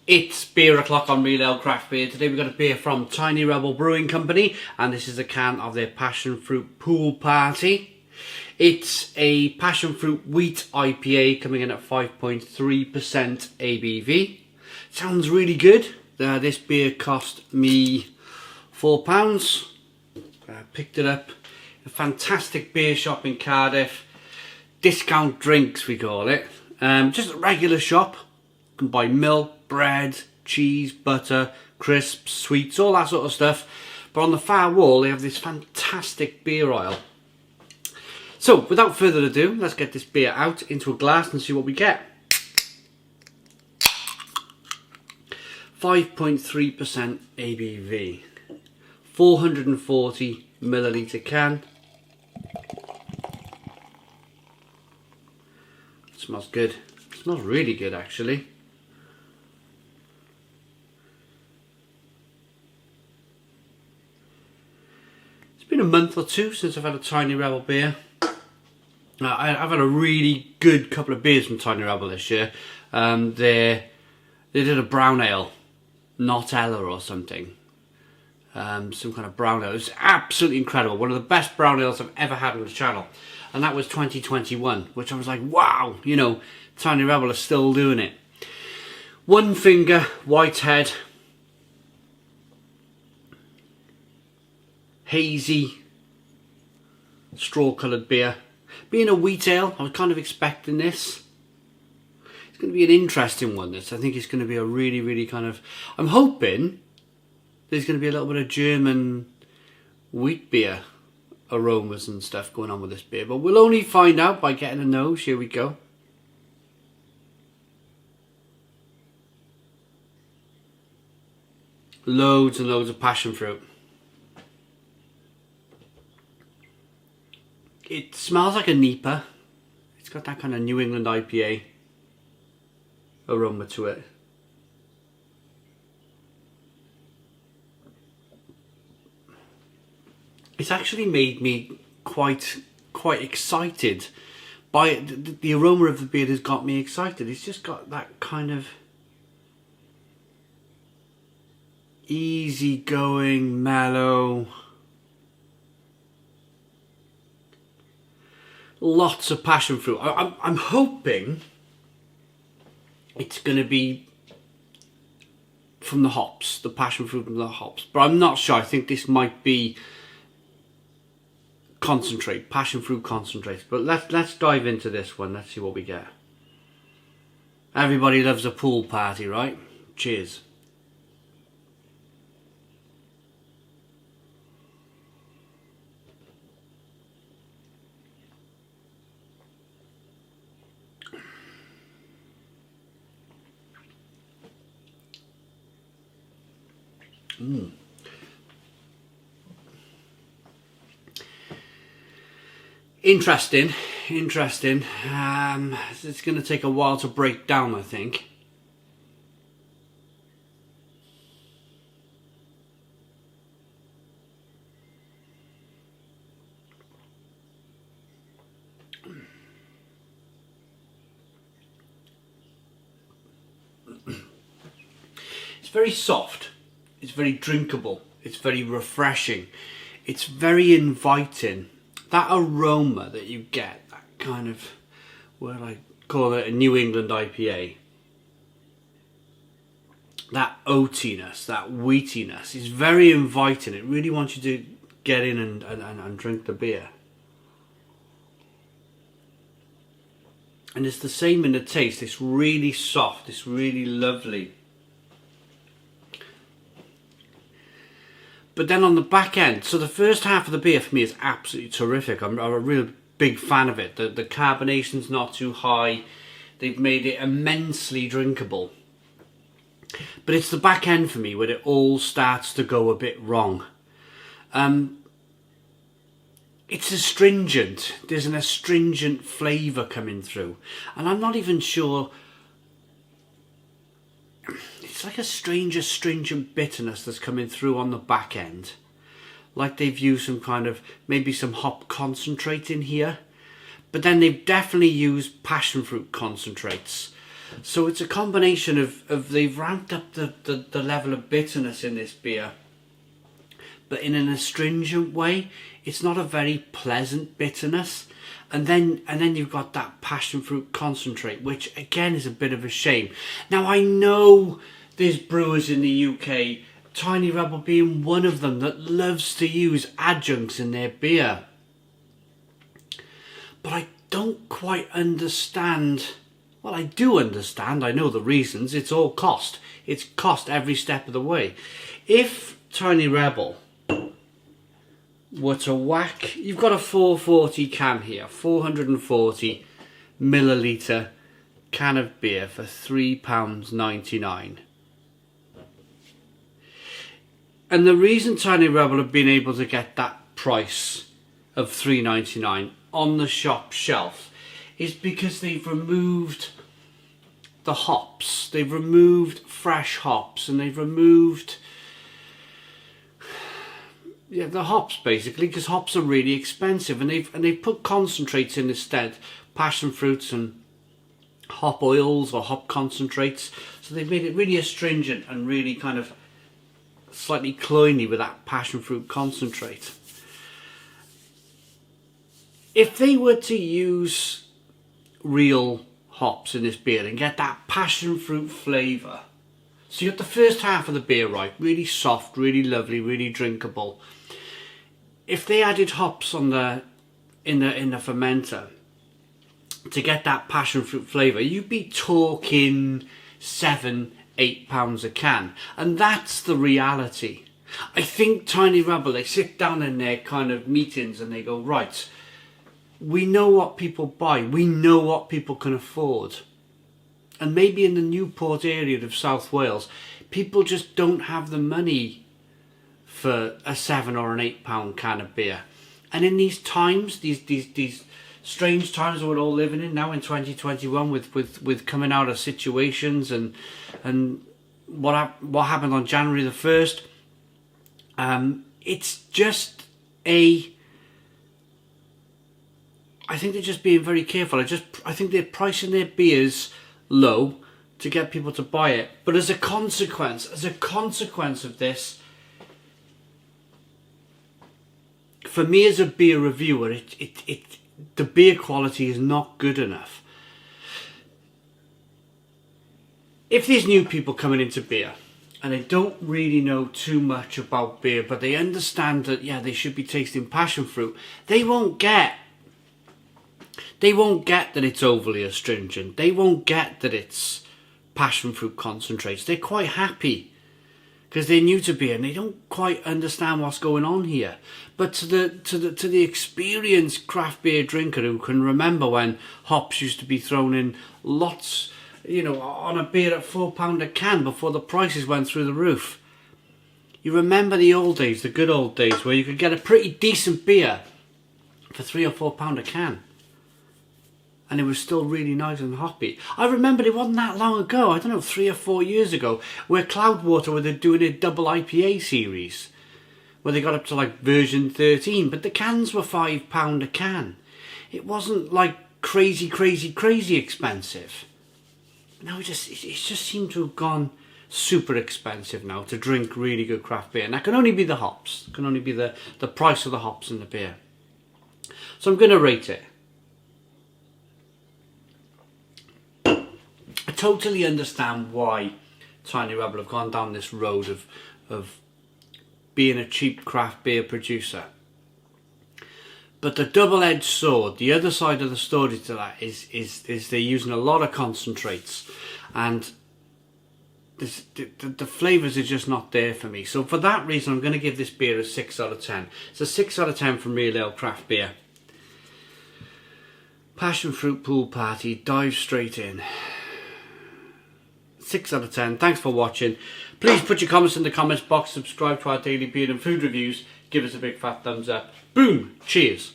It's beer o'clock on Real Ale Craft Beer. Today we've got a beer from Tiny Rebel Brewing Company, and this is a can of their passion fruit pool party. It's a passion fruit wheat IPA coming in at 5.3% ABV. Sounds really good. This beer cost me £4. Picked it up. A fantastic beer shop in Cardiff. Discount drinks we call it. Just a regular shop. You can buy milk, bread, cheese, butter, crisps, sweets, all that sort of stuff. But on the far wall they have this fantastic beer aisle. So without further ado, let's get this beer out into a glass and see what we get. 5.3% ABV. 440 milliliter can. It smells good. It smells really good actually. It's been a month or two since I've had a Tiny Rebel beer. I've had a really good couple of beers from Tiny Rebel this year. They did a brown ale, not Ella or something. Some kind of brown ale. It was absolutely incredible. One of the best brown ales I've ever had on the channel. And that was 2021, which I was like, wow, you know, Tiny Rebel are still doing it. One finger, white head. Hazy, straw-coloured beer. Being a wheat ale, I was kind of expecting this. It's going to be an interesting one, this. I think it's going to be a really, really kind of... I'm hoping there's going to be a little bit of German wheat beer aromas and stuff going on with this beer. But we'll only find out by getting a nose. Here we go. Loads and loads of passion fruit. It smells like a NEPA. It's got that kind of New England IPA aroma to it. It's actually made me quite excited by it. The aroma of the beer has got me excited. It's just got that kind of easy-going, mellow. Lots of passion fruit. I'm hoping it's going to be from the hops, the passion fruit from the hops. But I'm not sure. I think this might be concentrate, passion fruit concentrate. But let's dive into this one. Let's see what we get. Everybody loves a pool party, right? Cheers. Interesting. It's going to take a while to break down, I think. It's very soft. It's very drinkable. It's very refreshing. It's very inviting. That aroma that you get, that kind of, what I call it, a New England IPA. That oatiness, that wheatiness is very inviting. It really wants you to get in and drink the beer. And it's the same in the taste. It's really soft. It's really lovely. But then on the back end, so the first half of the beer for me is absolutely terrific. I'm a real big fan of it. The carbonation's not too high. They've made it immensely drinkable. But it's the back end for me where it all starts to go a bit wrong. It's astringent. There's an astringent flavour coming through. And I'm not even sure... It's like a strange astringent bitterness that's coming through on the back end. Like they've used some kind of, maybe some hop concentrate in here. But then they've definitely used passion fruit concentrates. So it's a combination of they've ramped up the level of bitterness in this beer, but in an astringent way. It's not a very pleasant bitterness. And then you've got that passion fruit concentrate, which again is a bit of a shame. Now I know there's brewers in the UK, Tiny Rebel being one of them, that loves to use adjuncts in their beer. But I don't quite understand. Well, I do understand. I know the reasons. It's all cost. It's cost every step of the way. If Tiny Rebel were to whack, you've got a 440 can here, 440 milliliter can of beer for £3.99. And the reason Tiny Rebel have been able to get that price of £3.99 on the shop shelf is because they've removed the hops. They've removed fresh hops, and they've removed the hops basically, because hops are really expensive, and they've put concentrates in instead, passion fruits and hop oils or hop concentrates. So they've made it really astringent and really kind of slightly cloyny with that passion fruit concentrate. If they were to use real hops in this beer and get that passion fruit flavour, so you got the first half of the beer right, really soft, really lovely, really drinkable. If they added hops on in the fermenter to get that passion fruit flavour, you'd be talking £7-8 a can, and that's the reality. I think Tiny Rebel, they sit down in their kind of meetings and they go, right, we know what people buy, we know what people can afford. And maybe in the Newport area of South Wales, people just don't have the money for a £7 or an £8 can of beer. And in these times, these strange times we're all living in now in 2021, with coming out of situations and what happened on January the 1st, it's just I think they're just being very careful. I think they're pricing their beers low to get people to buy it. But as a consequence of this, for me as a beer reviewer, the beer quality is not good enough. If there's new people coming into beer and they don't really know too much about beer, but they understand that they should be tasting passion fruit, they won't get that it's overly astringent. They won't get that it's passion fruit concentrates. They're quite happy because they're new to beer and they don't quite understand what's going on here. But to the experienced craft beer drinker who can remember when hops used to be thrown in lots, on a beer at £4 a can before the prices went through the roof. You remember the old days, the good old days, where you could get a pretty decent beer for £3 or £4 a can. And it was still really nice and hoppy. I remember it wasn't that long ago, I don't know, 3 or 4 years ago, where Cloudwater were doing a double IPA series, where they got up to like version 13, but the cans were £5 a can. It wasn't like crazy expensive. No, it just seemed to have gone super expensive now to drink really good craft beer. And that can only be the hops. It can only be the price of the hops in the beer. So I'm going to rate it. I totally understand why Tiny Rebel have gone down this road of being a cheap craft beer producer. But the double-edged sword, the other side of the story to that is they're using a lot of concentrates, and the flavours are just not there for me. So for that reason, I'm going to give this beer a 6 out of 10. It's a 6 out of 10 from Real Ale Craft Beer. Passion Fruit Pool Party, dive straight in. 6 out of 10. Thanks for watching. Please put your comments in the comments box. Subscribe to our daily beer and food reviews. Give us a big fat thumbs up. Boom. Cheers.